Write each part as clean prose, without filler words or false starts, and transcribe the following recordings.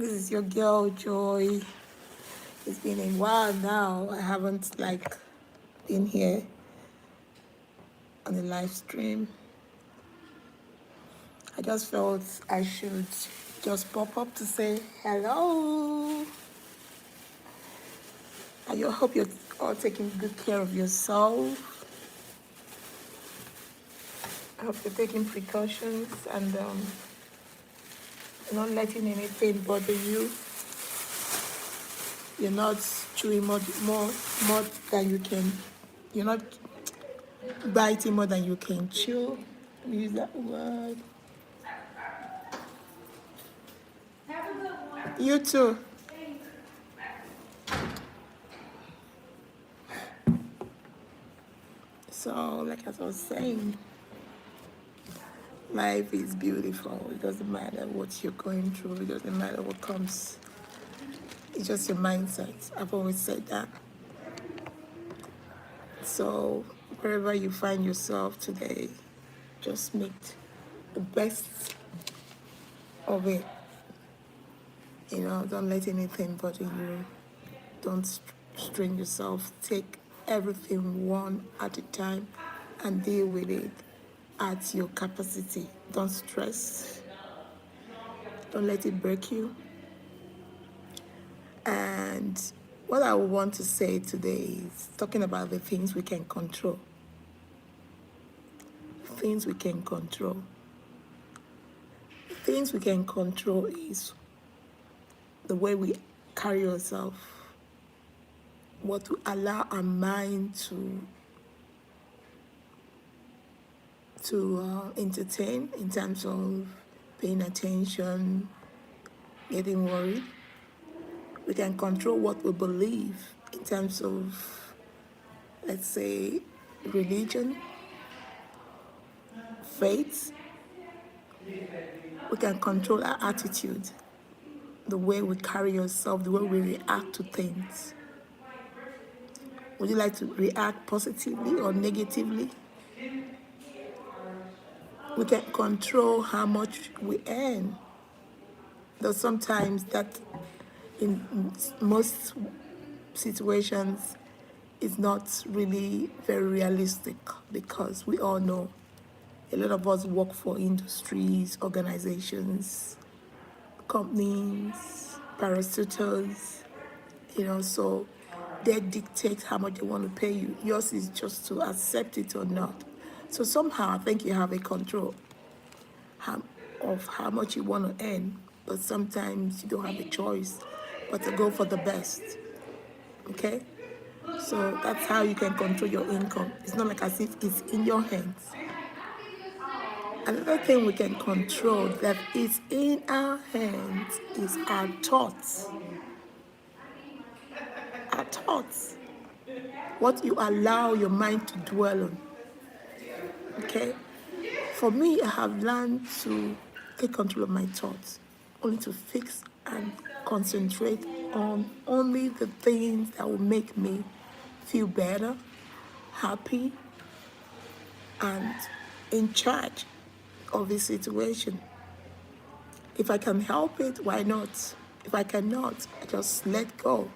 This is your girl Joy. It's been a while now. I haven't been here on the live stream. I just felt I should just pop up to say hello. Hope you're all taking good care of yourself. I hope you're taking precautions and not letting anything bother you. You're not chewing more than you can. You're not biting more than you can chew. Use that word. You too. So, like as I was saying, life is beautiful. It doesn't matter what you're going through. It doesn't matter what comes. It's just your mindset. I've always said that. So, wherever you find yourself today, just make the best of it. Don't let anything bother you. Don't strain yourself. Take everything one at a time and deal with it at your capacity. Don't stress. Don't let it break you. And what I want to say today is talking about the things we can control. Things we can control. Things we can control is the way we carry ourselves, what we allow our mind to entertain in terms of paying attention, getting worried. We can control what we believe in terms of, let's say, religion, faith. We can control our attitude, the way we carry ourselves, the way we react to things. Would you like to react positively or negatively? We can control how much we earn. Though sometimes that, in most situations, is not really very realistic, because we all know a lot of us work for industries, organizations, companies, parastatals, so they dictate how much they want to pay you. Yours is just to accept it or not. So somehow I think you have a control of how much you want to earn, but sometimes you don't have a choice but to go for the best. Okay? So that's how you can control your income. It's not like as if it's in your hands. Another thing we can control that is in our hands is our thoughts. Our thoughts. What you allow your mind to dwell on. Okay? For me, I have learned to take control of my thoughts, only to fix and concentrate on only the things that will make me feel better, happy, and in charge of the situation. If I can help it, why not? If I cannot, I just let go.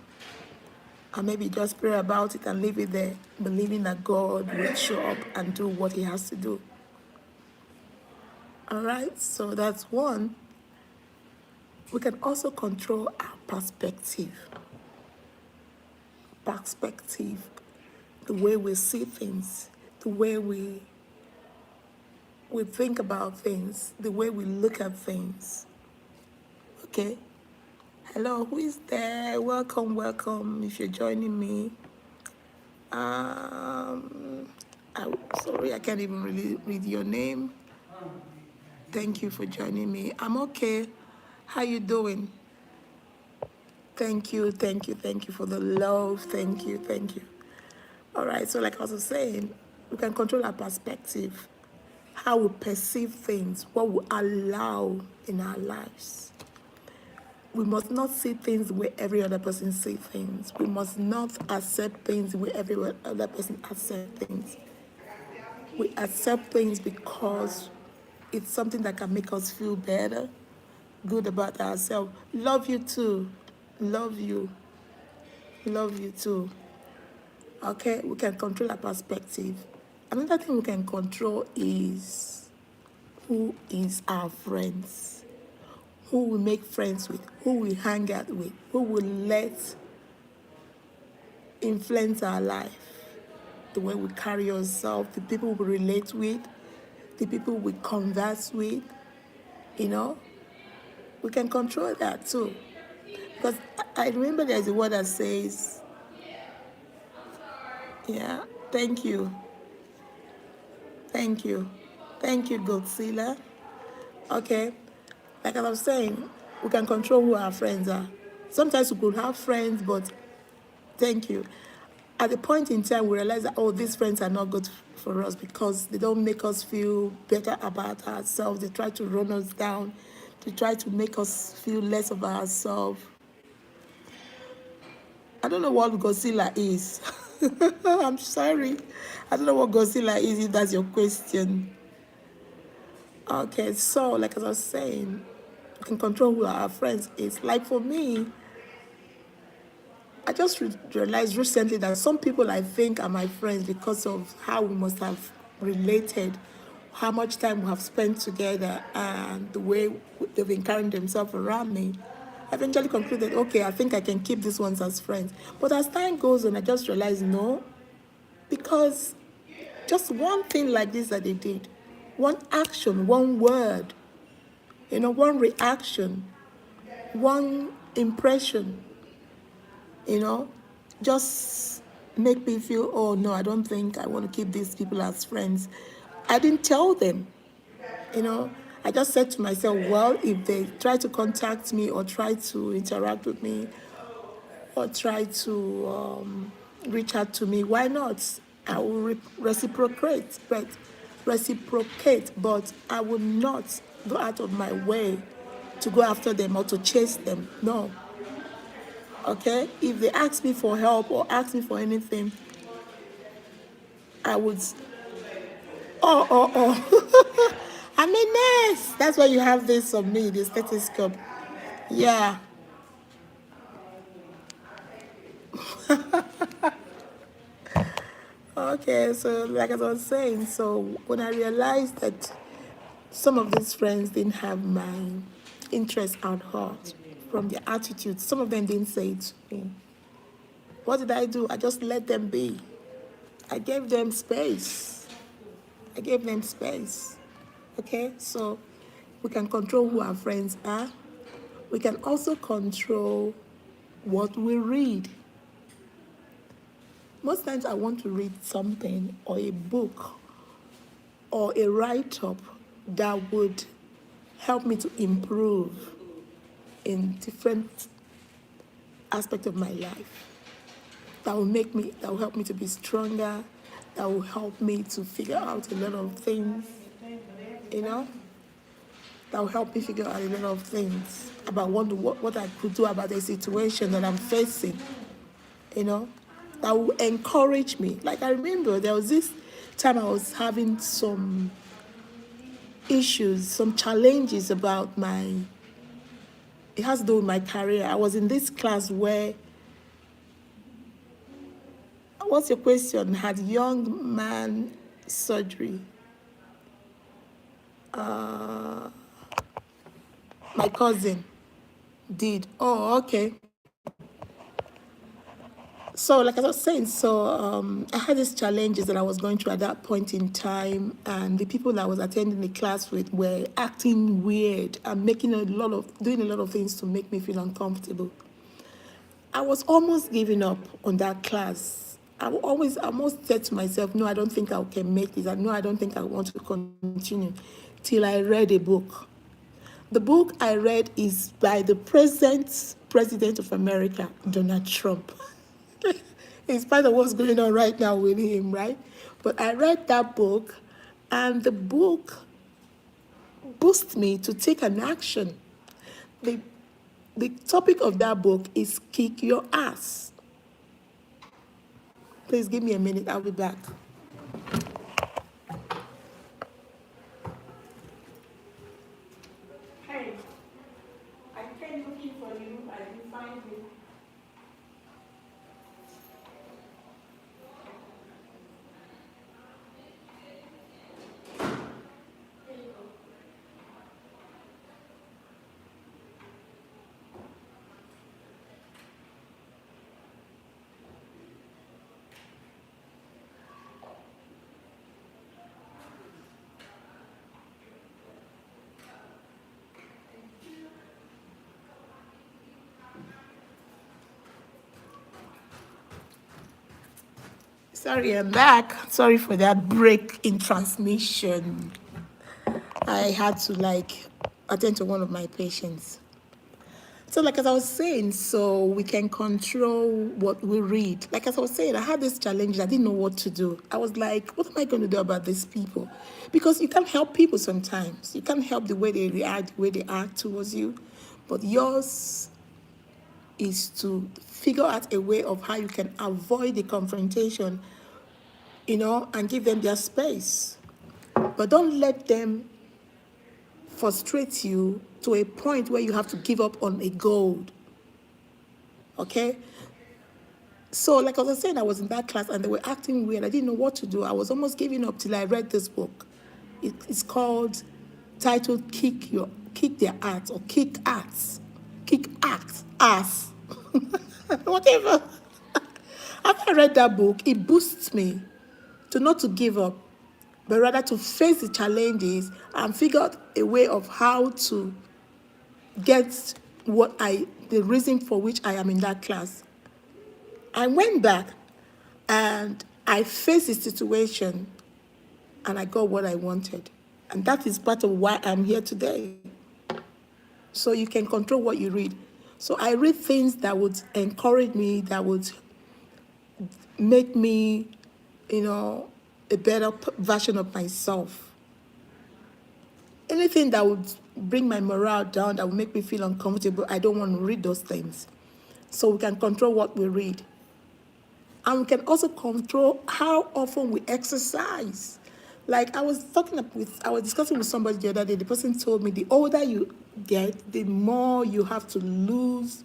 And maybe just pray about it and leave it there, believing that God will show up and do what He has to do. All right, so that's one. We can also control our perspective. Perspective, the way we see things, the way we think about things, the way we look at things. Okay? Hello, who is there? Welcome, welcome. If you're joining me, sorry, I can't even really read your name. Thank you for joining me. I'm okay. How you doing? Thank you for the love. Thank you. All right, so like I was saying, we can control our perspective, how we perceive things, what we allow in our lives. We must not see things the way every other person sees things. We must not accept things the way every other person accepts things. We accept things because it's something that can make us feel better, good about ourselves. Love you too. Love you. Love you too. Okay, we can control our perspective. Another thing we can control is who is our friends, who we make friends with, who we hang out with, who we let influence our life, the way we carry ourselves, the people we relate with, the people we converse with, you know, we can control that too. Because I remember there's a word that says, yeah, thank you, thank you, thank you, Godzilla. Okay, like I was saying, we can control who our friends are. Sometimes we could have friends, but thank you. At a point in time, we realize that, oh, these friends are not good for us because they don't make us feel better about ourselves. They try to run us down. They try to make us feel less of ourselves. I don't know what Godzilla is. I'm sorry. I don't know what Godzilla is, if that's your question. Okay, so like as I was saying, we can control who our friends is. Like for me, I just realized recently that some people I think are my friends because of how we must have related, how much time we have spent together, and the way they've been carrying themselves around me. I eventually concluded, okay, I think I can keep these ones as friends. But as time goes on, I just realized no, because just one thing like this that they did, one action, one word, one reaction, one impression, just make me feel, oh no, I don't think I want to keep these people as friends. I didn't tell them, you know. I just said to myself, well, if they try to contact me or try to interact with me or try to reach out to me, why not? I will reciprocate, but I will not go out of my way to go after them or to chase them. No. Okay? If they ask me for help or ask me for anything, I would, oh. I'm a nurse. That's why you have this on me, the stethoscope. Yeah. Okay, so like as I was saying, so when I realized that some of these friends didn't have my interest at heart from their attitude, some of them didn't say it to me. What did I do? I just let them be. I gave them space. I gave them space. Okay, so we can control who our friends are. We can also control what we read. Most times I want to read something or a book or a write-up that would help me to improve in different aspects of my life. That will help me to be stronger, that will help me to figure out a lot of things, that will help me figure out a lot of things about what I could do about the situation that I'm facing, that will encourage me. Like I remember there was this time I was having some issues, some challenges about it has to do with my career. I was in this class where, what's your question? Had young man surgery. My cousin did. Oh, okay. So, like I was saying, I had these challenges that I was going through at that point in time, and the people that I was attending the class with were acting weird and doing a lot of things to make me feel uncomfortable. I was almost giving up on that class. I almost said to myself, no, I don't think I can make this. No, I don't think I want to continue, till I read a book. The book I read is by the present president of America, Donald Trump. In spite of what's going on right now with him, right? But I read that book, and the book boosted me to take an action. The topic of that book is Kick Your Ass. Please give me a minute, I'll be back. Hey. Sorry, I'm back. Sorry for that break in transmission. I had to attend to one of my patients. So like as I was saying, so we can control what we read. Like as I was saying, I had this challenge. I didn't know what to do. I was like, what am I going to do about these people? Because you can't help people sometimes. You can't help the way they react, the way they act towards you. But yours is to figure out a way of how you can avoid the confrontation, and give them their space. But don't let them frustrate you to a point where you have to give up on a goal. Okay? So, like I was saying, I was in that class and they were acting weird. I didn't know what to do. I was almost giving up till I read this book. It's called, titled Kick Their Ass, or Kick Ass. Kick Ass. Whatever. After I read that book, it boosts me to not to give up, but rather to face the challenges and figure out a way of how to get the reason for which I am in that class. I went back and I faced the situation and I got what I wanted. And that is part of why I'm here today. So you can control what you read. So I read things that would encourage me, that would make me, a better version of myself. Anything that would bring my morale down, that would make me feel uncomfortable, I don't want to read those things. So we can control what we read. And we can also control how often we exercise. Like I was discussing with somebody the other day. The person told me the older you get, the more you have to lose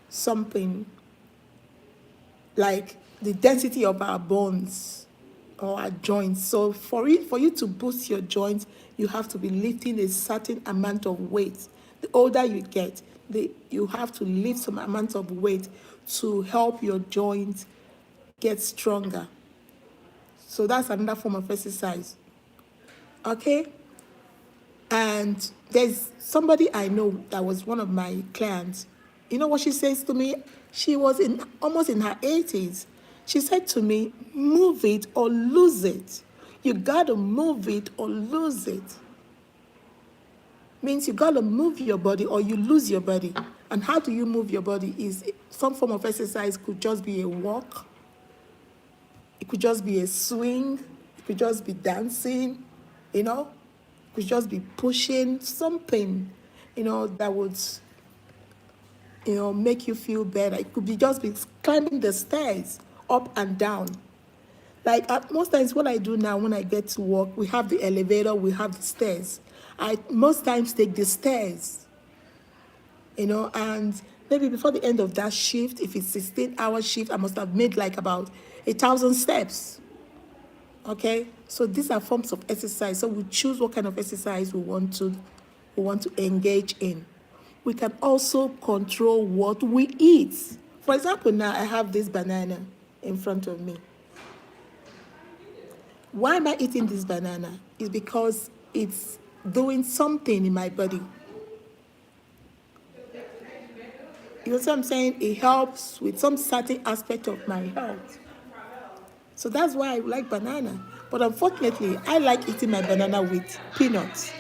something, like the density of our bones or our joints. So for you to boost your joints, you have to be lifting a certain amount of weight. The older you get, you have to lift some amount of weight to help your joints get stronger. So that's another form of exercise. Okay? And there's somebody I know that was one of my clients. You know what she says to me? She was almost in her 80s. She said to me, move it or lose it. You gotta move it or lose it. Means you gotta move your body or you lose your body. And how do you move your body? Is some form of exercise. Could just be a walk. It could just be a swing. It could just be dancing, It could just be pushing something, that would, make you feel better. It could be just be climbing the stairs up and down. Like most times what I do now when I get to work, we have the elevator, we have the stairs. I most times take the stairs, and maybe before the end of that shift, if it's 16-hour shift, I must have made like about 1,000 steps. Okay, so these are forms of exercise. So we choose what kind of exercise we want to engage in. We can also control what we eat. For example, now I have this banana in front of me. Why am I eating this banana? It's because it's doing something in my body. You know what I'm saying? It helps with some certain aspect of my health. So that's why I like banana. But unfortunately, I like eating my banana with peanuts.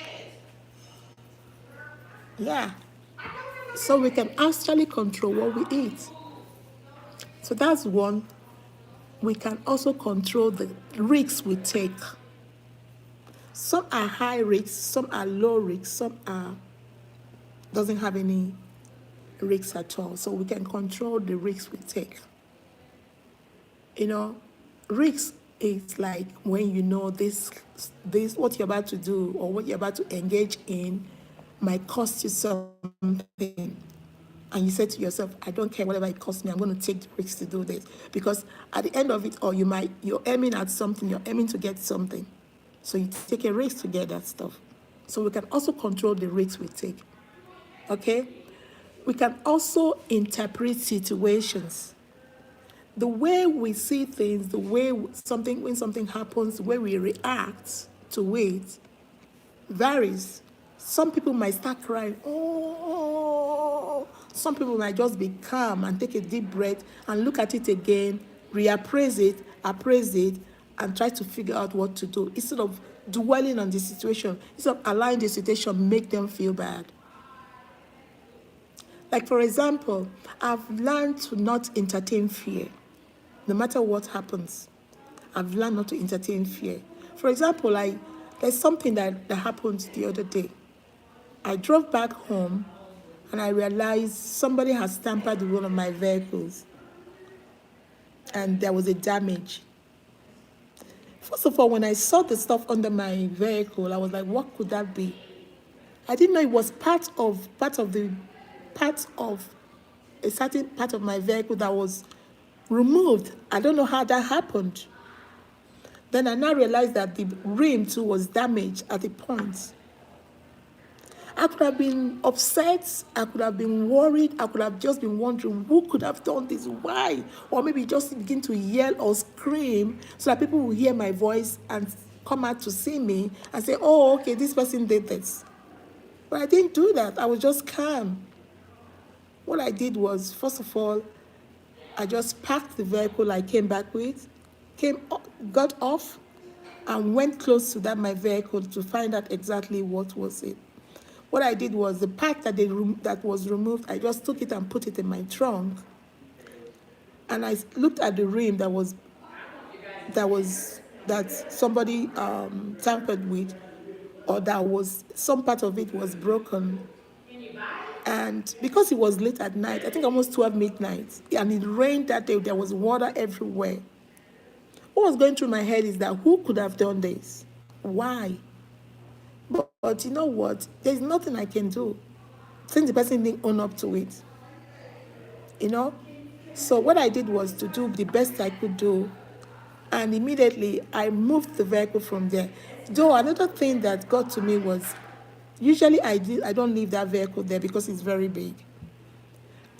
Yeah. So we can actually control what we eat. So that's one. We can also control the risks we take. Some are high risks, some are low risks, some doesn't have any risks at all. So we can control the risks we take. Risks is like when this what you're about to do or what you're about to engage in might cost you something. and you say to yourself, I don't care whatever it costs me, I'm going to take the risks to do this. Because at the end of it all, you're aiming at something, you're aiming to get something. So you take a risk to get that stuff. So we can also control the risks we take. Okay? We can also interpret situations. The way we see things, the way when something happens, the way we react to it varies. Some people might start crying, oh. Some people might just be calm and take a deep breath and look at it again, appraise it, and try to figure out what to do instead of dwelling on the situation, instead of allowing the situation make them feel bad. Like, for example, I've learned to not entertain fear. No matter what happens, I've learned not to entertain fear. For example, there's something that happened the other day. I drove back home and I realized somebody has tampered with one of my vehicles and there was a damage. First of all, when I saw the stuff under my vehicle, I was like, what could that be? I didn't know it was part of a certain part of my vehicle that was removed. I don't know how that happened. Then I now realized that the rim too was damaged at the point. I could have been upset, I could have been worried, I could have just been wondering who could have done this, why? Or maybe just begin to yell or scream so that people will hear my voice and come out to see me and say, oh, okay, this person did this. But I didn't do that. I was just calm. What I did was, first of all, I just parked the vehicle I came back with, got off, and went close to my vehicle to find out exactly what was it. What I did was the part that was removed, I just took it and put it in my trunk. And I looked at the rim that somebody tampered with, or some part of it was broken. And because it was late at night, I think almost 12 midnight, and it rained that day, there was water everywhere. What was going through my head is that who could have done this? Why? But you know what? There's nothing I can do since the person didn't own up to it. You know? So what I did was to do the best I could do, and immediately I moved the vehicle from there. Though another thing that got to me was, usually I don't leave that vehicle there because it's very big.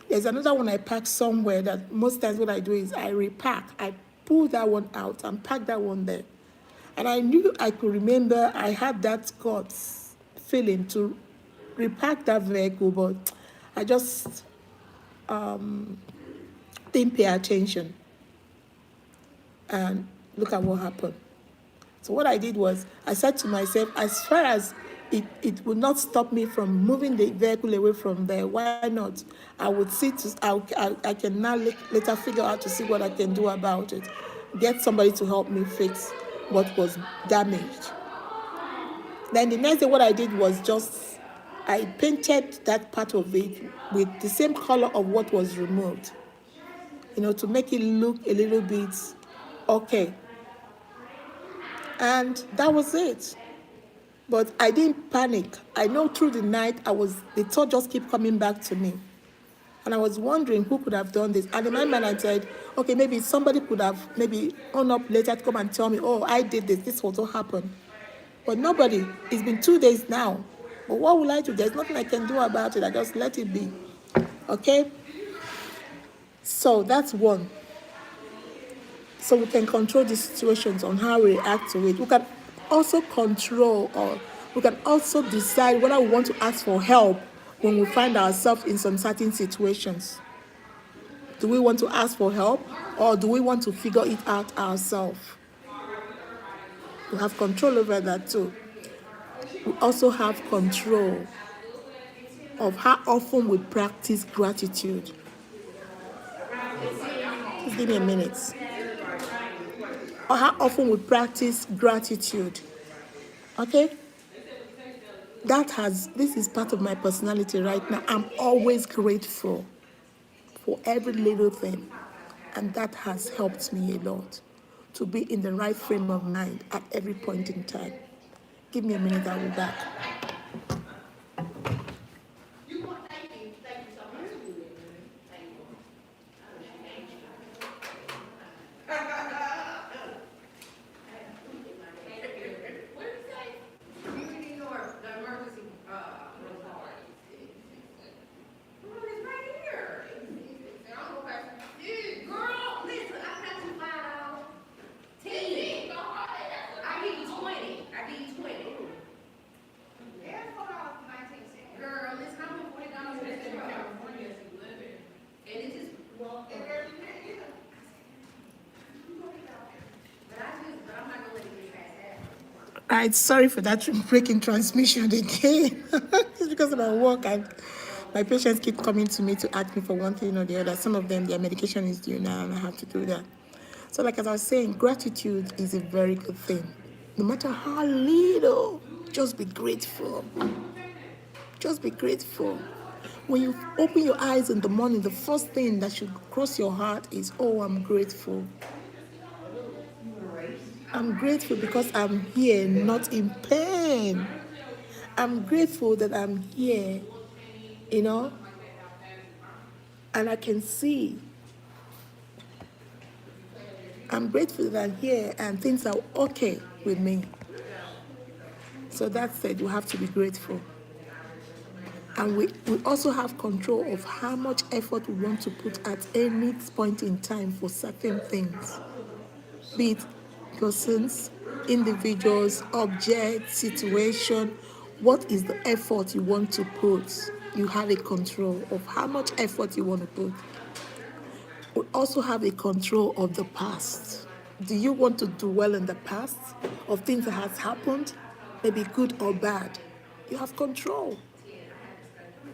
There's another one I park somewhere that most times what I do is I repack. I pull that one out and pack that one there. And I knew I could remember I had that guts feeling to repack that vehicle, but I just didn't pay attention. And look at what happened. So what I did was, I said to myself, as far as it would not stop me from moving the vehicle away from there, why not? I would I can now later figure out to see what I can do about it. Get somebody to help me fix what was damaged. Then the next day what I did was I painted that part of it with the same color of what was removed, to make it look a little bit okay. And that was it. But I didn't panic. I know through the night the thought just kept coming back to me. And I was wondering who could have done this. And in my mind I said, okay, maybe somebody could have owned up later to come and tell me, oh, I did this, this was what happened. But nobody. It's been 2 days now. But what will I do? There's nothing I can do about it. I just let it be. Okay? So that's one. So we can control the situations on how we react to it. We can also control, or we can also decide whether we want to ask for help when we find ourselves in some certain situations. Do we want to ask for help, or do we want to figure it out ourselves? We have control over that too. We also have control of how often we practice gratitude. Just give me a minute. Or how often we practice gratitude. Okay? This is part of my personality right now. I'm always grateful for every little thing. And that has helped me a lot to be in the right frame of mind at every point in time. Give me a minute, I'll be back. Alright, sorry for that breaking transmission again. It's because of my work and my patients keep coming to me to ask me for one thing or the other. Some of them, their medication is due now and I have to do that. So like as I was saying, gratitude is a very good thing. No matter how little, just be grateful. Just be grateful. When you open your eyes in the morning, the first thing that should cross your heart is, oh, I'm grateful. I'm grateful because I'm here, not in pain. I'm grateful that I'm here, you know, and I can see. I'm grateful that I'm here and things are okay with me. So that said, you have to be grateful. And we also have control of how much effort we want to put at any point in time for certain things. Be it persons, individuals, objects, situation. What is the effort you want to put? You have a control of how much effort you want to put. We also have a control of the past. Do you want to dwell in the past of things that has happened, maybe good or bad? You have control.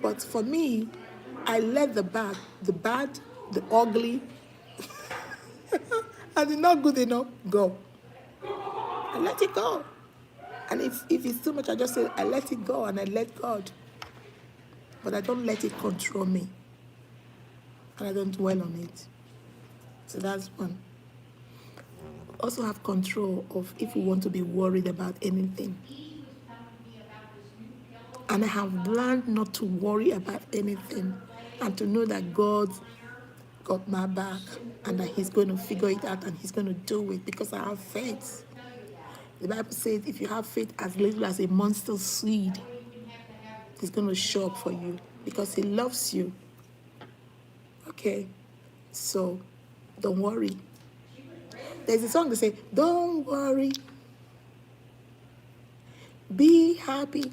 But for me, I let the bad, the ugly, and the not good enough go. I let it go. And if it's too much, I just say, I let it go and I let God. But I don't let it control me. And I don't dwell on it. So that's one. Also have control of if we want to be worried about anything. And I have learned not to worry about anything and to know that God got my back and that He's going to figure it out and He's going to do it because I have faith. The Bible says if you have faith as little as a mustard seed, He's going to show up for you because He loves you. Okay, so don't worry. There's a song that says, don't worry, be happy.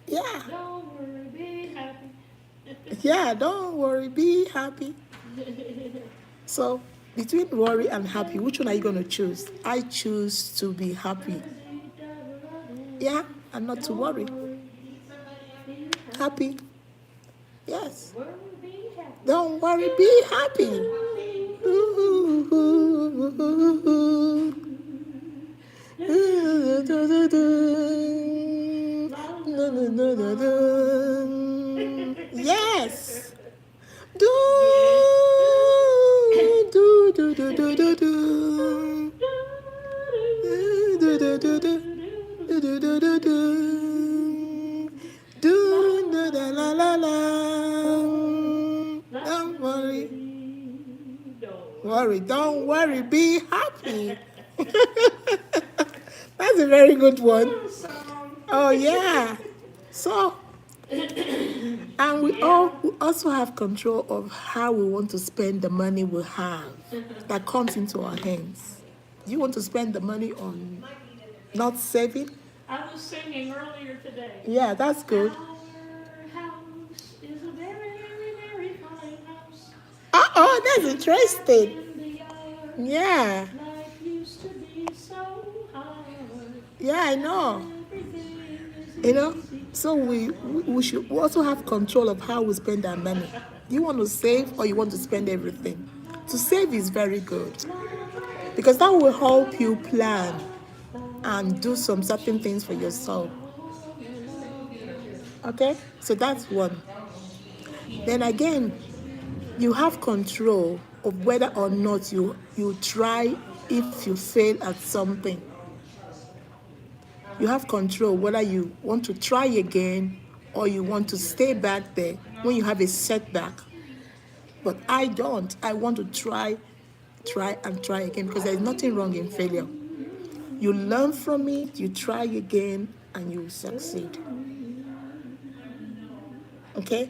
Yeah. Don't worry, be happy. Yeah, don't worry, be happy. So between worry and happy, which one are you going to choose? I choose to be happy. Yeah, and not to worry. Happy. Yes. Don't worry, be happy. Yes. Do do do do do do do. Do do do do do do do do do. Do do da la la la. Don't worry. Don't worry, be happy. That's a very good one. Oh yeah. So and we also have control of how we want to spend the money we have that comes into our hands. Do you want to spend the money on not saving? I was singing earlier today. Yeah, that's good. Our house is a very, very, very fine house. Oh, that's interesting. In the yard, Yeah. life used to be so hard. Yeah, I know. Everything is You know, easy. so we should also have control of how we spend our money. Do you want to save or you want to spend everything? To save is very good because that will help you plan and do some certain things for yourself. Okay, so that's one. Then again, you have control of whether or not you try if you fail at something. You have control whether you want to try again or you want to stay back there when you have a setback. But I don't. I want to try and try again because there's nothing wrong in failure. You learn from it, you try again, and you succeed. Okay?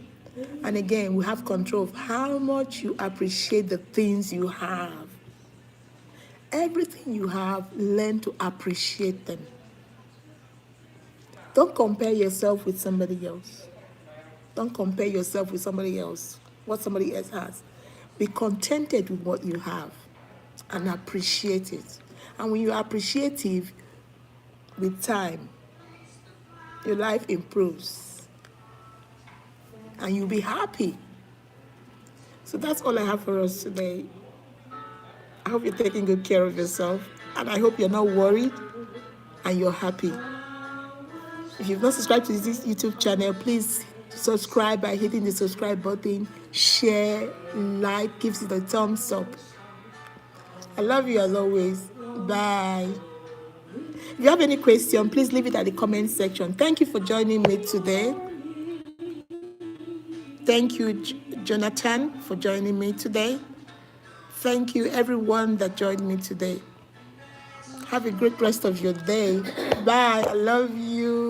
And again, we have control of how much you appreciate the things you have. Everything you have, learn to appreciate them. Don't compare yourself with somebody else. Don't compare yourself with somebody else, what somebody else has. Be contented with what you have and appreciate it. And when you are appreciative with time, your life improves and you'll be happy. So that's all I have for us today. I hope you're taking good care of yourself, and I hope you're not worried and you're happy. If you've not subscribed to this YouTube channel, please subscribe by hitting the subscribe button, share, like, gives it a thumbs up. I love you as always. Bye. If you have any question, please leave it at the comment section. Thank you for joining me today. Thank you, Jonathan, for joining me today. Thank you, everyone that joined me today. Have a great rest of your day. Bye. I love you.